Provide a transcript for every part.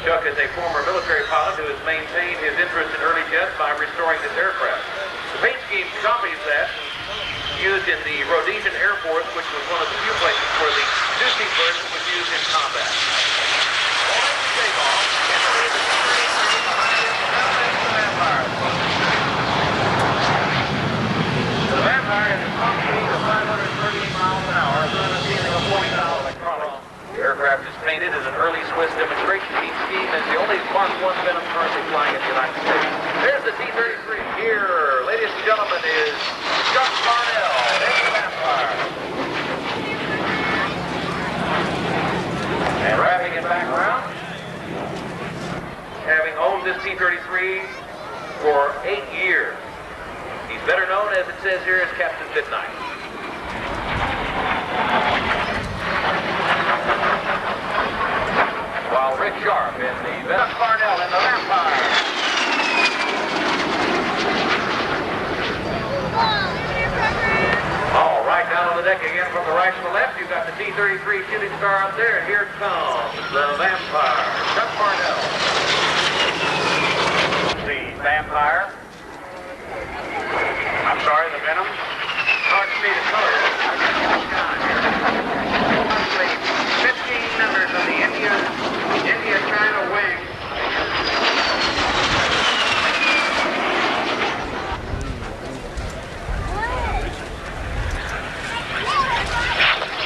Chuck is a former military pilot who has maintained his interest in early jets by restoring this aircraft. The paint scheme copies that used in the Rhodesian Air Force, which was one of the few places where the two-seat version was used in combat. Going to take off, and the lead is behind it, the Vampire. The Vampire has a top speed of 538 miles an hour, with a ceiling of 40,000 electronics. The aircraft is painted in an early Swiss demonstration scheme and is the only Mark I Venom currently flying in the United States. There's the T-33. Here, ladies and gentlemen, is Chuck Parnell. There's the Vampire. And wrapping it back around, having owned this T-33 for 8 years. He's better known, as it says here, as Captain Midnight. While Rick Sharp in the Chuck Parnell in the Vampire. All right, down on the deck again from the right to the left. You've got the T-33 shooting star up there, and here comes the Vampire, Chuck Parnell. The Vampire. I'm sorry, the Venom. Hard to see the color. 15 members of the India-China wing.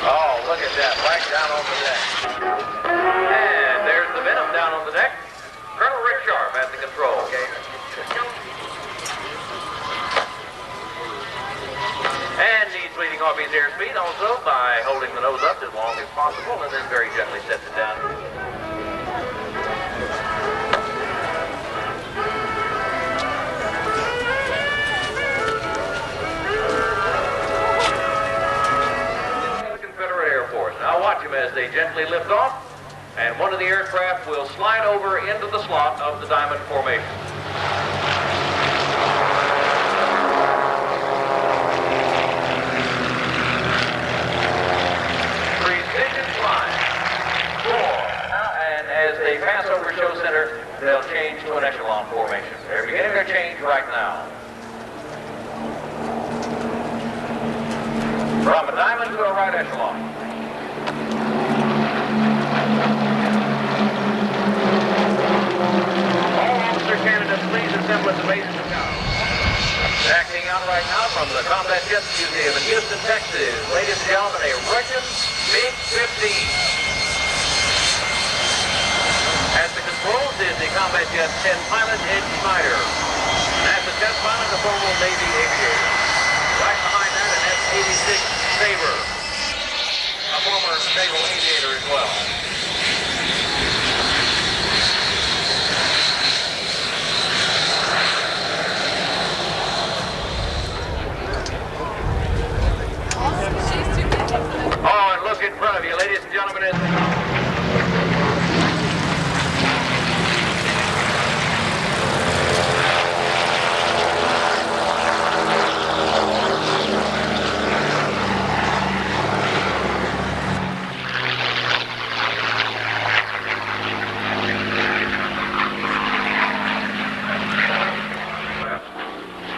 Oh, look at that, right down on the deck. And there's the Venom down on the deck. Colonel Rick Sharp at the control. Okay. And he's leading off his airspeed also by holding the nose up as long as possible and then very gently sets it down. The Confederate Air Force. Now watch them as they gently lift off, and one of the aircraft will slide over into the slot of the diamond formation. As they pass over show center, they'll change to an echelon formation. They're beginning their change right now. From a diamond to a right echelon. All officer candidates, please assemble at the base of the tower. Acting out right now from the Combat Jets Museum in Houston, Texas. Ladies and gentlemen, a Russian MiG-15. At the controls is the Combat Jet 10 pilot, Ed Schneider. That's the test pilot, the former Navy aviator. Right behind that, an F-86 Sabre, a former naval aviator as well. Oh, and look in front of you, ladies and gentlemen.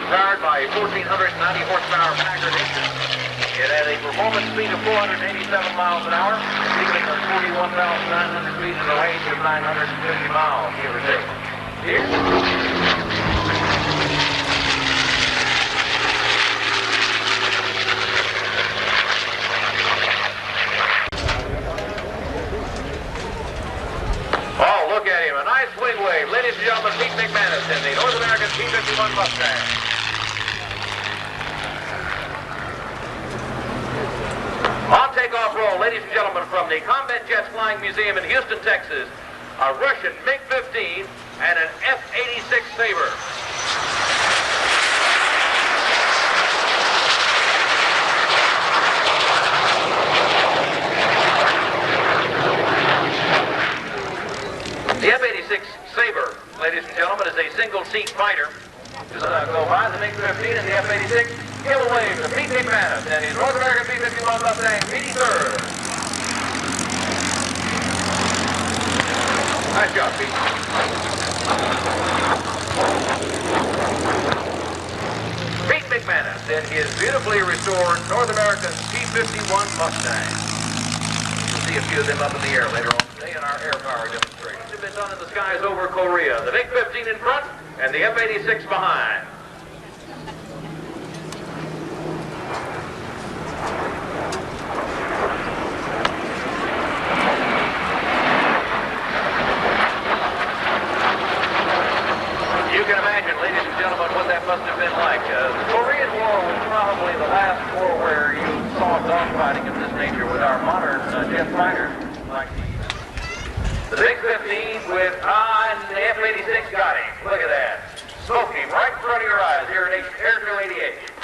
Powered by a 1,490 horsepower Packard engine. It had a performance speed of 487 miles an hour, leaving us 41,900 feet and a range of 950 miles, give or take. Here. Oh, look at him, a nice swing wave. Ladies and gentlemen, Pete McManus in the North American P-51 Mustang. On takeoff roll, ladies and gentlemen, from the Combat Jets Flying Museum in Houston, Texas, a Russian MiG-15 and an F-86 Sabre. The F-86 Sabre, ladies and gentlemen, is a single-seat fighter. Just go by the MiG-15 and the F-86. Give a wave to Pete McManus and his North American P-51 Mustang, 83rd. Nice job, Pete. Pete McManus in his beautifully restored North American P-51 Mustang. You'll see a few of them up in the air later on today in our air power demonstration. It's been done in the skies over Korea. The MiG-15 in front and the F-86 behind. You can imagine, ladies and gentlemen, what that must have been like. The Korean War was probably the last war where you saw dogfighting of this nature with our modern jet fighters like these. The MiG-15 with, and the F-86 got him. Look at that. Smoked him right in front of your eyes here at Airshow 88.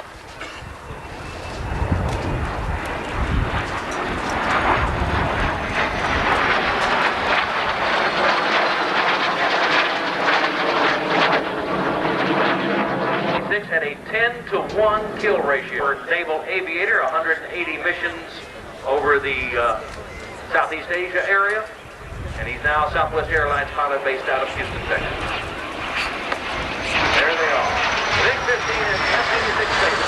Had a 10-to-1 kill ratio. For naval aviator, 180 missions over the Southeast Asia area, and he's now Southwest Airlines pilot based out of Houston, Texas. There they are. MiG-15 and F-86 Sabre.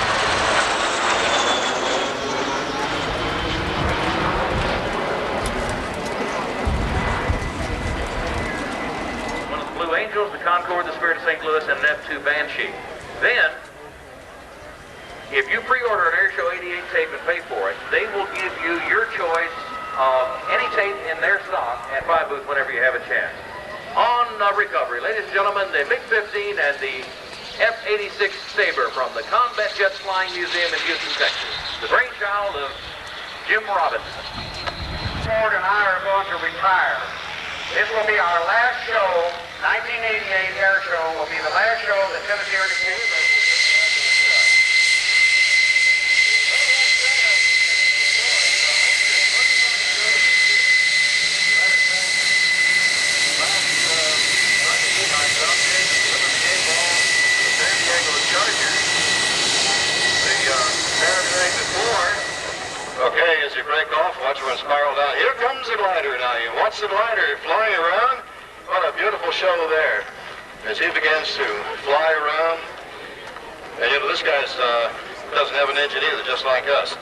One of the Blue Angels, the Concorde, the Spirit of St. Louis, and an F-2 Banshee. Then, if you pre-order an Airshow 88 tape and pay for it, they will give you your choice of any tape in their stock at 5 booth whenever you have a chance. On recovery, ladies and gentlemen, the MiG-15 and the F-86 Sabre from the Combat Jets Flying Museum in Houston, Texas. The brainchild of Jim Robinson. Ford and I are going to retire. This will be our last show. 1988 Airshow will be the last show that Tennessee Ernie Ford. Okay, as you break off, watch her spiral down. Here comes the glider now. You watch the glider flying around. What a beautiful show there as he begins to fly around. And you know, this guy doesn't have an engine either, just like us.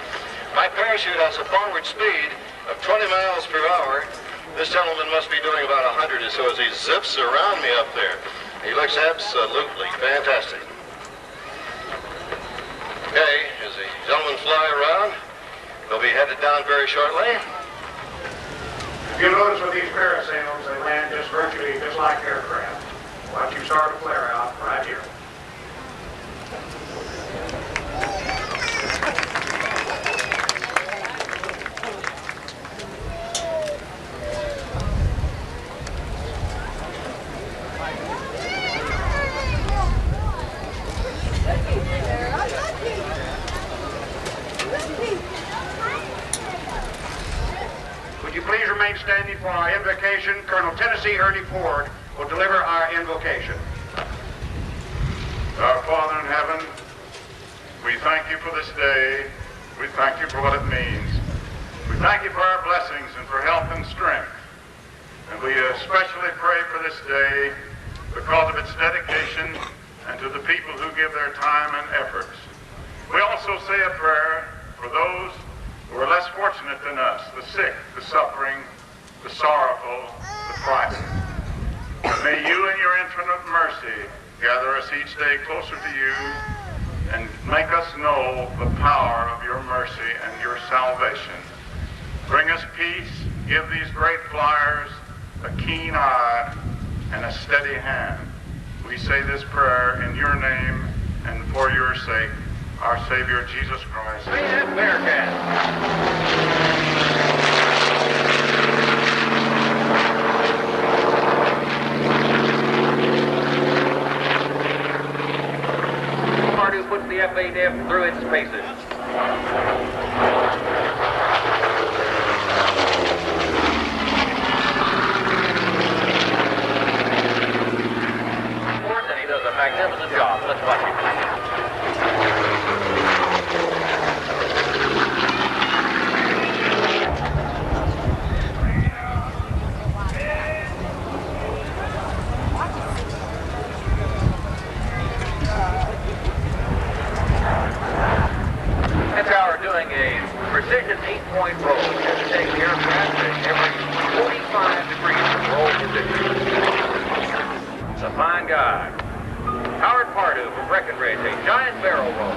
My parachute has a forward speed of 20 miles per hour. This gentleman must be doing about 100 or so as he zips around me up there. He looks absolutely fantastic. Okay, as the gentlemen fly around, they'll be headed down very shortly. If you notice with these parasails, they land just virtually just like aircraft. Watch you start to flare out right here. Would you please remain standing for our invocation? Colonel Tennessee Ernie Ford will deliver our invocation. Our Father in heaven, we thank you for this day. We thank you for what it means. We thank you for our blessings and for health and strength. And we especially pray for this day because of its dedication and to the people who give their time and efforts. We also say a prayer for those who are less fortunate than us, the sick, the suffering, the sorrowful, the frightened. May you in your infinite mercy gather us each day closer to you and make us know the power of your mercy and your salvation. Bring us peace, give these great flyers a keen eye and a steady hand. We say this prayer in your name and for your sake, our Savior Jesus Christ. Bearcat. Who puts the F-8F through its paces. And he does a magnificent job. Let's watch him. side. Howard Pardue from Breckenridge, a giant barrel roll.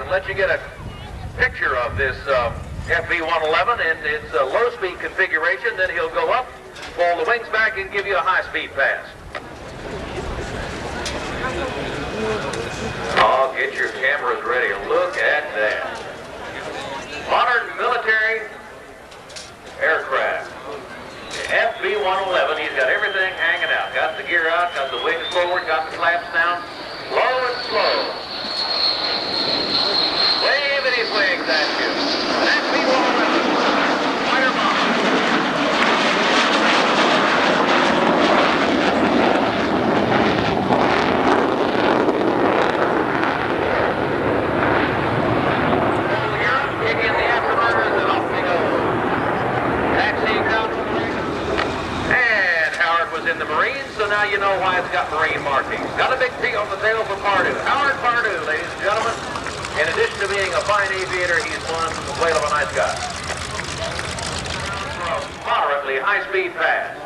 Let you get a picture of this FB-111 in its low-speed configuration. Then he'll go up, pull the wings back, and give you a high-speed pass. Oh, get your cameras ready. Look at that. Modern military aircraft. The FB-111, he's got everything hanging out. Got the gear out, got the wings forward, got the flaps down, low and slow. Waving his wings at you. That's FB-111. Fighter bomb. Kick in the afterburners and off we go. Taxiing down. And Howard was in the Marines, so now you know why it's got Marine markings. Got a big P on the tail for Pardue. Howard Pardue, ladies and gentlemen. In addition to being a fine aviator, he's one whale of a nice guy. Moderately high-speed pass.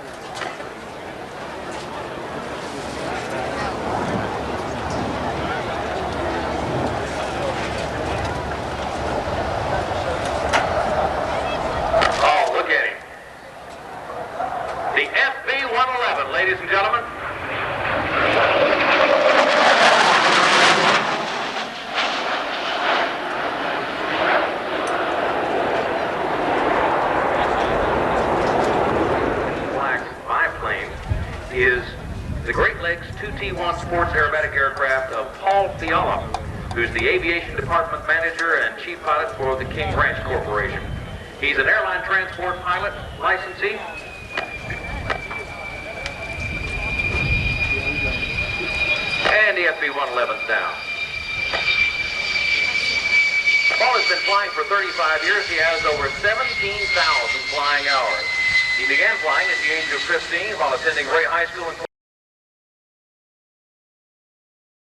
Oh, look at him. The FB-111, ladies and gentlemen. Is the Great Lakes 2T1 sports aerobatic aircraft of Paul Fiala, who's the aviation department manager and chief pilot for the King Ranch Corporation. He's an airline transport pilot licensee. And the FB-111's down. Paul has been flying for 35 years. He has over 17,000 flying hours. He began flying at the age of 15 while attending Ray High School in